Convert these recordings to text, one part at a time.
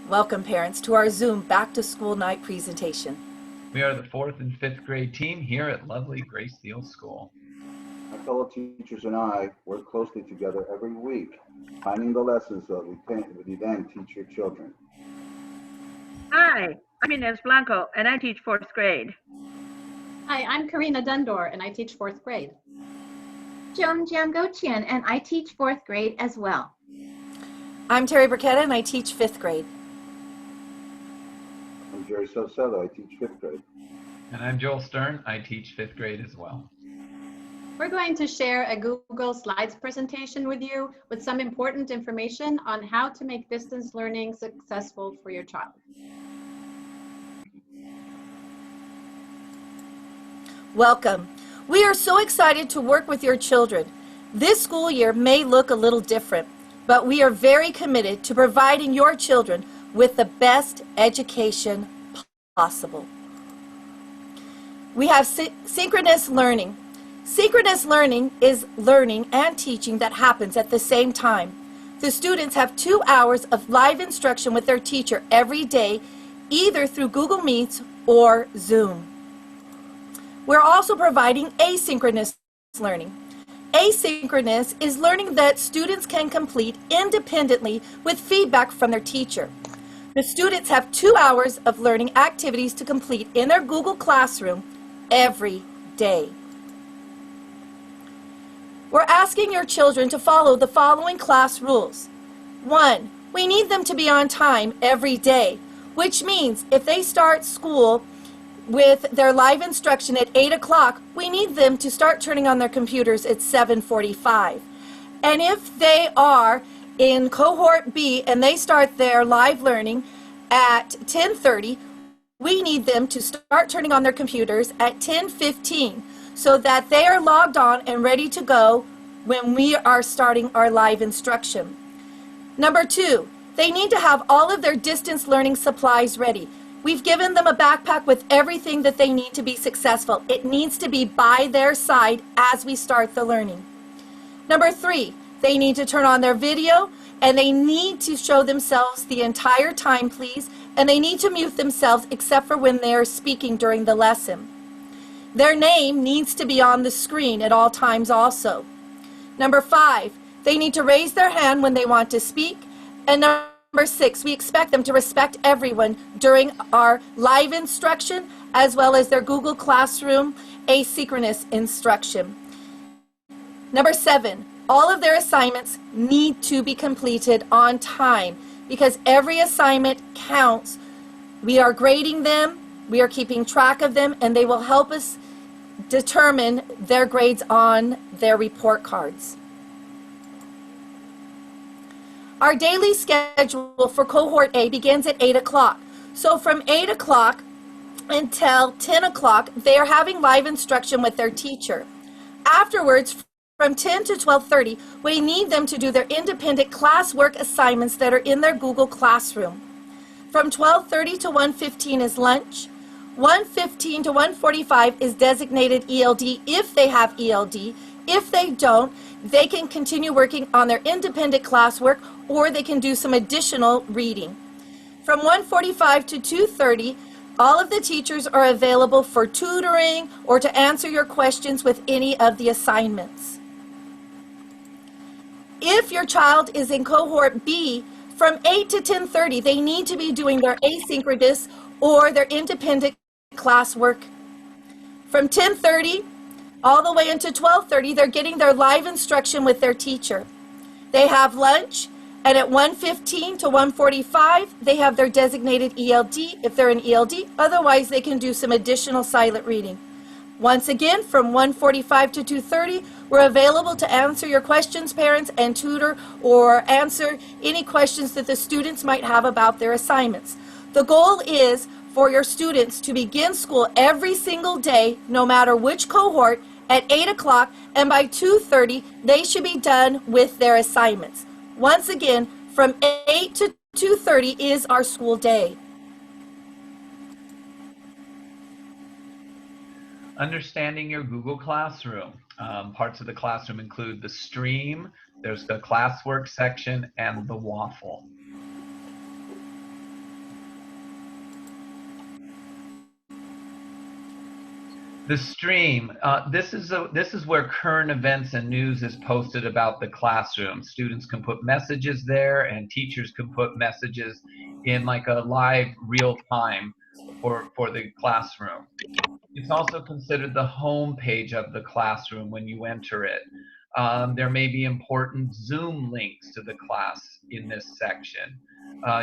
Welcome, parents, to our Zoom Back to School Night presentation. We are the 4th and 5th grade team here at lovely Gracefield School. My fellow teachers and I work closely together every week, finding the lessons that we then teach your children. Hi, I'm Inez Blanco, and I teach 4th grade. Hi, I'm Karina Dundor, and I teach 4th grade. Joan Jiangoqian, and I teach 4th grade as well. I'm Terry Burketta, and I teach 5th grade. I'm Jerry Sosello, I teach 5th grade. And I'm Joel Stern, I teach 5th grade as well. We're going to share a Google Slides presentation with you with some important information on how to make distance learning successful for your child. Welcome. We are so excited to work with your children. This school year may look a little different, but we are very committed to providing your children with the best education possible. We have synchronous learning. Synchronous learning is learning and teaching that happens at the same time. The students have 2 hours of live instruction with their teacher every day, either through Google Meets or Zoom. We're also providing asynchronous learning. Asynchronous is learning that students can complete independently with feedback from their teacher. The students have 2 hours of learning activities to complete in their Google Classroom every day. We're asking your children to follow the following class rules. 1, we need them to be on time every day, which means if they start school with their live instruction at 8 o'clock, we need them to start turning on their computers at 7:45. And if they are in cohort B and they start their live learning at 10:30, we need them to start turning on their computers at 10:15 so that they are logged on and ready to go when we are starting our live instruction. Number 2, they need to have all of their distance learning supplies ready. We've given them a backpack with everything that they need to be successful. It needs to be by their side as we start the learning. Number 3, they need to turn on their video and they need to show themselves the entire time, please, and they need to mute themselves except for when they're speaking during the lesson. Their name needs to be on the screen at all times also. Number 5, they need to raise their hand when they want to speak. And Number 6, we expect them to respect everyone during our live instruction as well as their Google Classroom asynchronous instruction. Number 7, all of their assignments need to be completed on time because every assignment counts. We are grading them, we are keeping track of them, and they will help us determine their grades on their report cards. Our daily schedule for cohort A begins at 8 o'clock. So from 8 o'clock until 10 o'clock, they are having live instruction with their teacher. Afterwards, from 10 to 12:30, we need them to do their independent classwork assignments that are in their Google Classroom. From 12:30 to 1:15 is lunch. 1:15 to 1:45 is designated ELD if they have ELD. If they don't, they can continue working on their independent classwork or they can do some additional reading. From 1:45 to 2:30, all of the teachers are available for tutoring or to answer your questions with any of the assignments. If your child is in cohort B, from 8 to 10:30, they need to be doing their asynchronous or their independent classwork. From 10:30 all the way into 12:30, they're getting their live instruction with their teacher. They have lunch, and at 1:15 to 1:45, they have their designated ELD if they're in ELD. Otherwise, they can do some additional silent reading. Once again, from 1:45 to 2:30, we're available to answer your questions, parents, and tutor or answer any questions that the students might have about their assignments. The goal is for your students to begin school every single day, no matter which cohort, at 8 o'clock, and by 2:30, they should be done with their assignments. Once again, from 8 to 2:30 is our school day. Understanding your Google Classroom. Parts of the classroom include the stream, there's the classwork section, and the waffle. The stream, this is where current events and news is posted about the classroom. Students can put messages there, and teachers can put messages in like a live real time for the classroom. It's also considered the home page of the classroom when you enter it. There may be important Zoom links to the class in this section.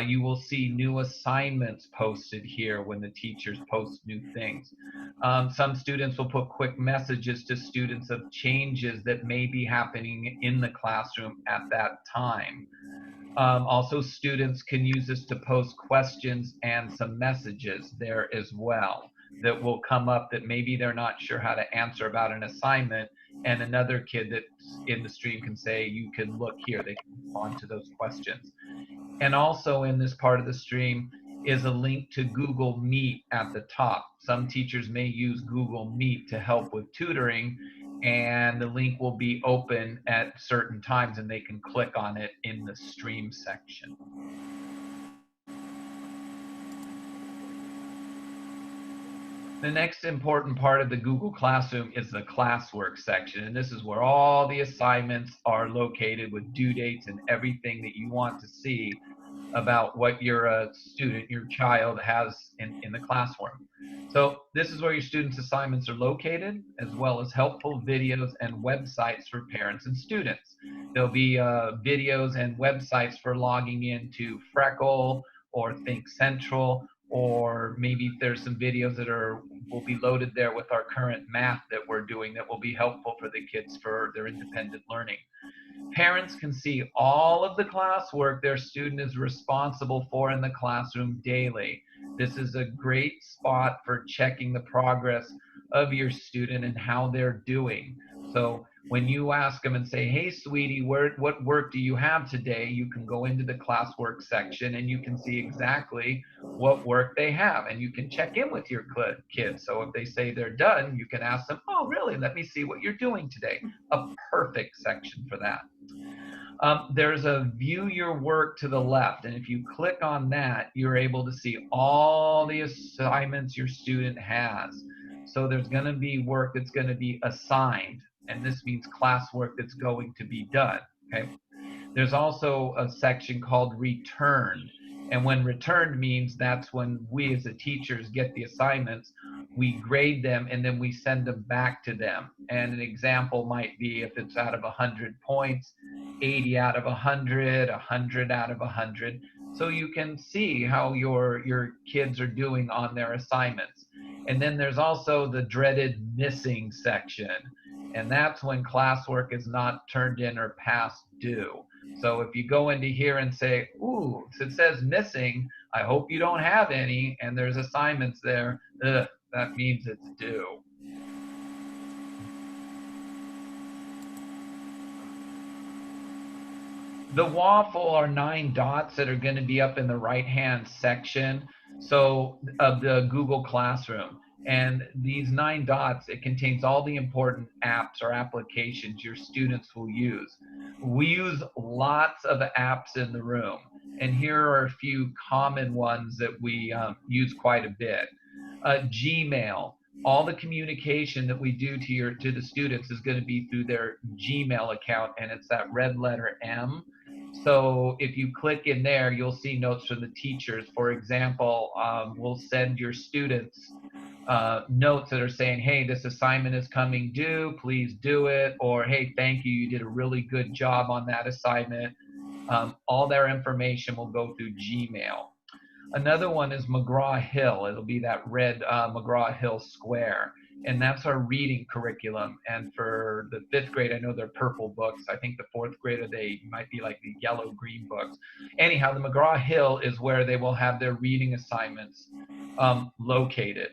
You will see new assignments posted here when the teachers post new things. Some students will put quick messages to students of changes that may be happening in the classroom at that time. Also, students can use this to post questions and some messages there as well that will come up that maybe they're not sure how to answer about an assignment, and another kid that's in the stream can say, you can look here, they can respond to those questions. And also in this part of the stream is a link to Google Meet at the top. Some teachers may use Google Meet to help with tutoring, and the link will be open at certain times and they can click on it in the stream section. The next important part of the Google Classroom is the classwork section, and this is where all the assignments are located with due dates and everything that you want to see about what your student, your child has in the classroom. So this is where your students' assignments are located, as well as helpful videos and websites for parents and students. There'll be videos and websites for logging into Freckle or Think Central, or maybe there's some videos that will be loaded there with our current math that we're doing that will be helpful for the kids for their independent learning. Parents can see all of the classwork their student is responsible for in the classroom daily. This is a great spot for checking the progress of your student and how they're doing. So when you ask them and say, hey, sweetie, what work do you have today? You can go into the classwork section and you can see exactly what work they have. And you can check in with your kids. So if they say they're done, you can ask them, oh, really? Let me see what you're doing today. A perfect section for that. There's a view your work to the left. And if you click on that, you're able to see all the assignments your student has. So there's going to be work that's going to be assigned. And this means classwork that's going to be done, okay? There's also a section called returned. And when returned means that's when we as the teachers get the assignments, we grade them, and then we send them back to them. And an example might be if it's out of 100 points, 80 out of 100, 100 out of 100. So you can see how your kids are doing on their assignments. And then there's also the dreaded missing section. And that's when classwork is not turned in or past due. So if you go into here and say, ooh, it says missing, I hope you don't have any, and there's assignments there, that means it's due. The waffle are 9 dots that are going to be up in the right-hand section of the Google Classroom. And these 9 dots, it contains all the important apps or applications your students will use. We use lots of apps in the room, and here are a few common ones that we use quite a bit. Gmail. All the communication that we do to the students is going to be through their Gmail account, and it's that red letter M. So if you click in there, you'll see notes from the teachers. For example, we'll send your students notes that are saying, hey, this assignment is coming due, please do it, or hey, thank you, you did a really good job on that assignment. All their information will go through Gmail. Another one is McGraw-Hill. It'll be that red McGraw-Hill square, and that's our reading curriculum. And for the 5th grade, I know they're purple books. I think the 4th grader, they might be like the yellow-green books. Anyhow, the McGraw-Hill is where they will have their reading assignments located.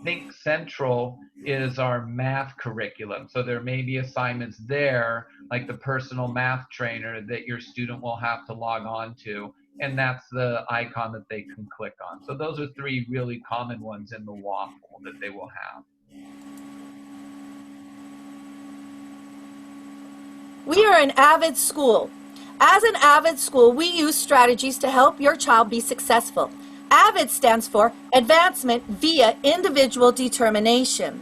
Think Central is our math curriculum. So there may be assignments there, like the personal math trainer that your student will have to log on to, and that's the icon that they can click on. So those are 3 really common ones in the waffle that they will have. We are an AVID school. As an AVID school, we use strategies to help your child be successful. AVID stands for Advancement via Individual Determination.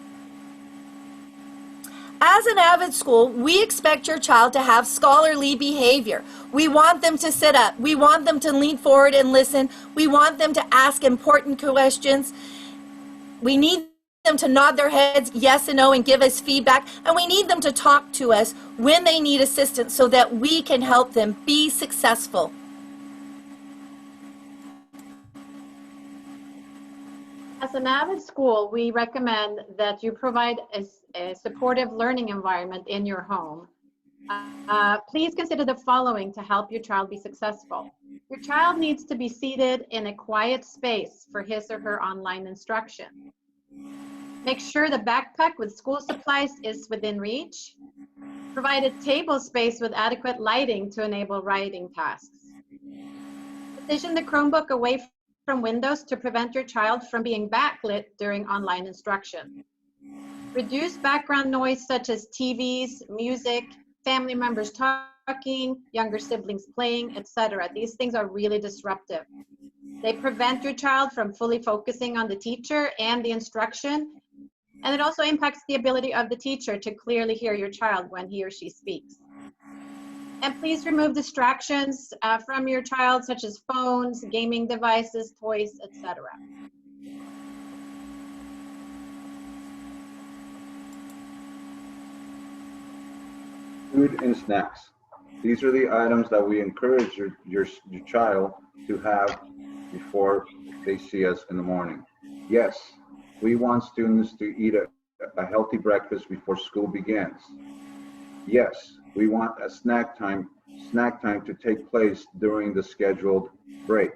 As an Avid school, we expect your child to have scholarly behavior. We want them to sit up. We want them to lean forward and listen. We want them to ask important questions. We need them to nod their heads yes and no and give us feedback. And we need them to talk to us when they need assistance so that we can help them be successful. As an Avid school, we recommend that you provide a supportive learning environment in your home. Please consider the following to help your child be successful. Your child needs to be seated in a quiet space for his or her online instruction. Make sure the backpack with school supplies is within reach. Provide a table space with adequate lighting to enable writing tasks. Position the Chromebook away from windows to prevent your child from being backlit during online instruction. Reduce background noise such as TVs, music, family members talking, younger siblings playing, etc. These things are really disruptive. They prevent your child from fully focusing on the teacher and the instruction, and it also impacts the ability of the teacher to clearly hear your child when he or she speaks. And please remove distractions from your child, such as phones, gaming devices, toys, etc. Food and snacks. These are the items that we encourage your child to have before they see us in the morning. Yes, we want students to eat a healthy breakfast before school begins. Yes, we want a snack time to take place during the scheduled break.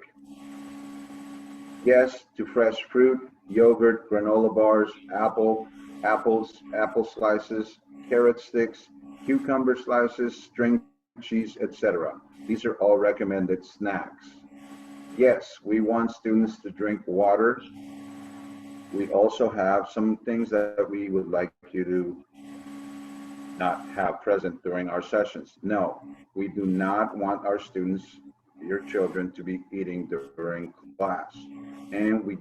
Yes to fresh fruit, yogurt, granola bars, apples, apple slices, carrot sticks, cucumber slices, string cheese, etc. These are all recommended snacks. Yes, we want students to drink water. We also have some things that we would like you to not have present during our sessions. No, we do not want our students, your children, to be eating during class. And we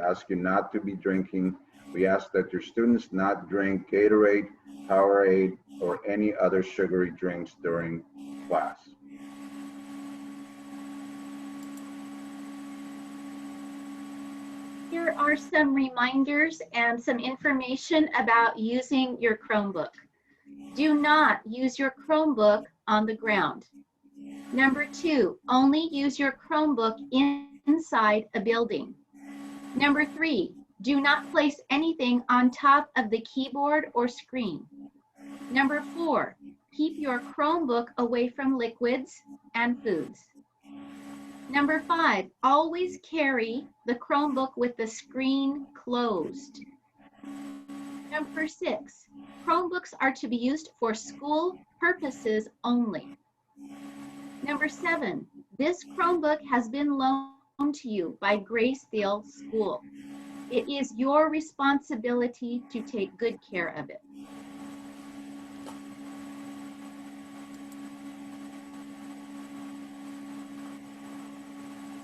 ask you not to be drinking. We ask that your students not drink Gatorade, Powerade, or any other sugary drinks during class. Here are some reminders and some information about using your Chromebook. Do not use your Chromebook on the ground. Number 2, only use your Chromebook inside a building. Number 3, do not place anything on top of the keyboard or screen. Number 4, keep your Chromebook away from liquids and foods. Number 5, always carry the Chromebook with the screen closed. Number 6, Chromebooks are to be used for school purposes only. Number 7, this Chromebook has been loaned to you by Graceville School. It is your responsibility to take good care of it.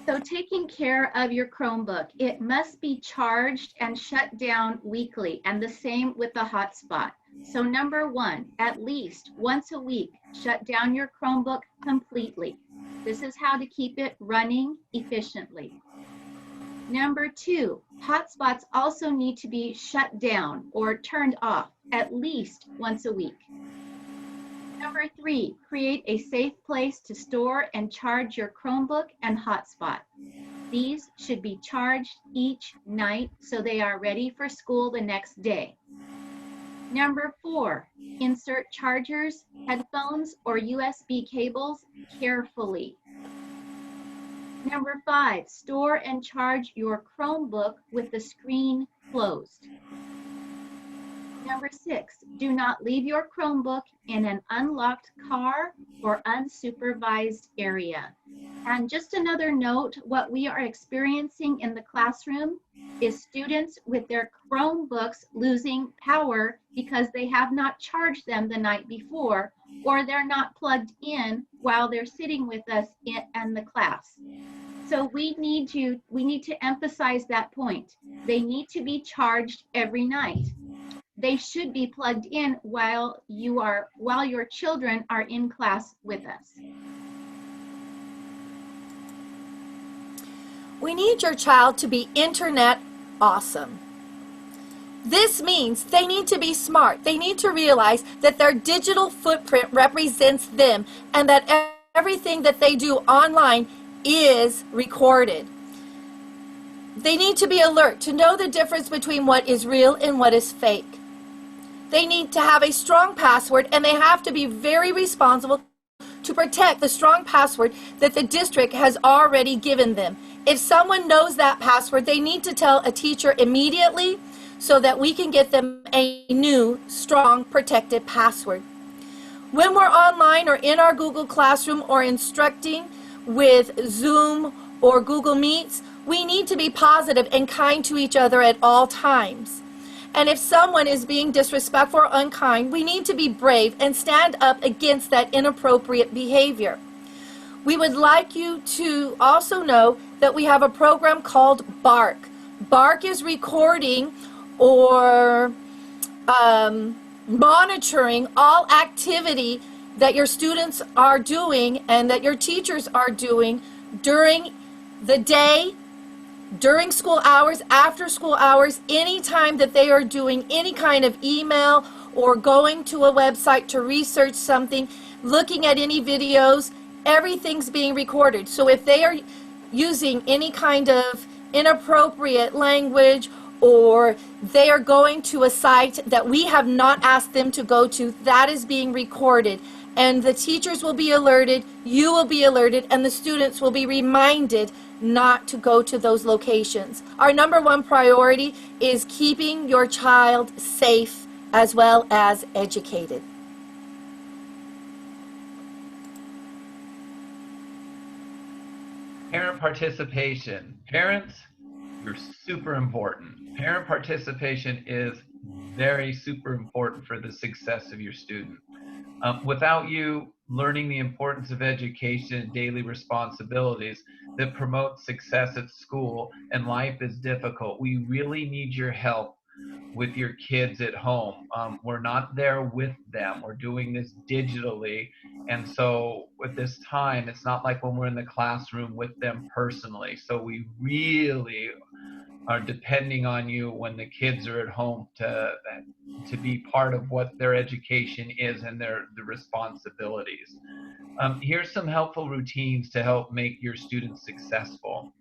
So taking care of your Chromebook, it must be charged and shut down weekly, and the same with the hotspot. So number 1, at least once a week, shut down your Chromebook completely. This is how to keep it running efficiently. Number 2, hotspots also need to be shut down or turned off at least once a week. Number 3, create a safe place to store and charge your Chromebook and hotspot. These should be charged each night so they are ready for school the next day. Number 4, insert chargers, headphones, or USB cables carefully. Number 5, store and charge your Chromebook with the screen closed. Number 6, do not leave your Chromebook in an unlocked car or unsupervised area. And just another note, what we are experiencing in the classroom is students with their Chromebooks losing power because they have not charged them the night before, or they're not plugged in while they're sitting with us in the class. So we need to emphasize that point. They need to be charged every night. they should be plugged in while your children are in class with us. We need your child to be internet awesome. This means they need to be smart. They need to realize that their digital footprint represents them and that everything that they do online is recorded. They need to be alert to know the difference between what is real and what is fake. They need to have a strong password, and they have to be very responsible to protect the strong password that the district has already given them. If someone knows that password, they need to tell a teacher immediately so that we can get them a new, strong, protected password. When we're online or in our Google Classroom or instructing with Zoom or Google Meets, we need to be positive and kind to each other at all times. And if someone is being disrespectful or unkind, we need to be brave and stand up against that inappropriate behavior. We would like you to also know that we have a program called BARK. BARK is recording or monitoring all activity that your students are doing and that your teachers are doing during the day, during school hours, after school hours, anytime that they are doing any kind of email or going to a website to research something, looking at any videos, everything's being recorded. So if they are using any kind of inappropriate language or they are going to a site that we have not asked them to go to, that is being recorded. And the teachers will be alerted, you will be alerted, and the students will be reminded not to go to those locations. Our number one priority is keeping your child safe as well as educated. Parent participation. Parents, you're super important. Parent participation is very super important for the success of your student. Without you learning the importance of education and daily responsibilities that promote success at school and life is difficult, we really need your help with your kids at home. We're not there with them. We're doing this digitally. And so with this time, it's not like when we're in the classroom with them personally. So we really are depending on you when the kids are at home to be part of what their education is and the responsibilities. Here's some helpful routines to help make your students successful.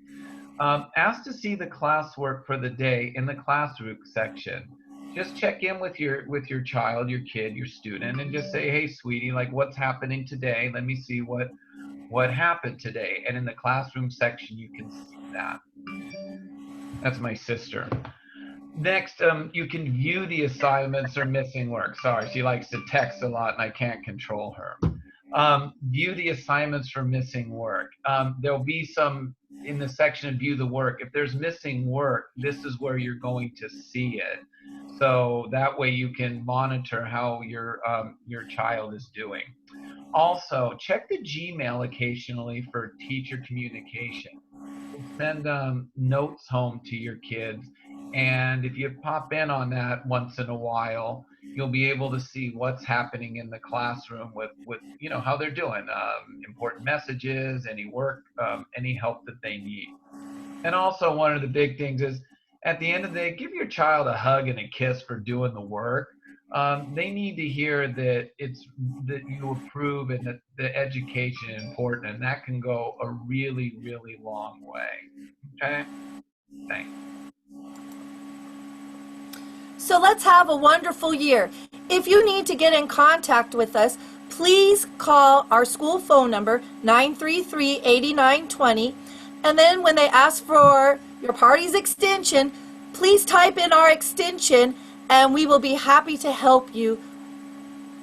Ask to see the classwork for the day in the classroom section. Just check in with your child, your kid, your student, and just say, hey, sweetie, like, what's happening today? Let me see what happened today. And in the classroom section, you can see that. That's my sister. Next, you can view the assignments or missing work. Sorry, she likes to text a lot and I can't control her. View the assignments for missing work. There'll be some in the section of view the work. If there's missing work, this is where you're going to see it. So that way you can monitor how your child is doing. Also, check the Gmail occasionally for teacher communication. Send notes home to your kids, and if you pop in on that once in a while, you'll be able to see what's happening in the classroom with how they're doing, important messages, any work, any help that they need. And also, one of the big things is at the end of the day, give your child a hug and a kiss for doing the work. They need to hear that you approve and that the education is important, and that can go a really, really long way. Okay? Thanks. So let's have a wonderful year. If you need to get in contact with us, please call our school phone number, 933-8920. And then when they ask for your party's extension, please type in our extension, and we will be happy to help you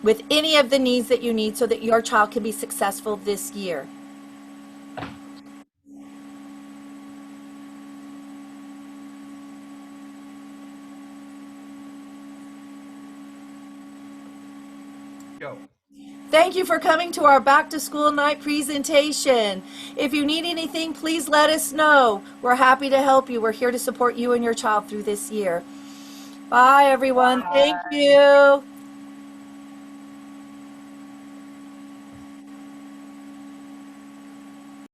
with any of the needs that you need so that your child can be successful this year. Go. Thank you for coming to our Back to School Night presentation. If you need anything, please let us know. We're happy to help you. We're here to support you and your child through this year. Bye, everyone. Thank you.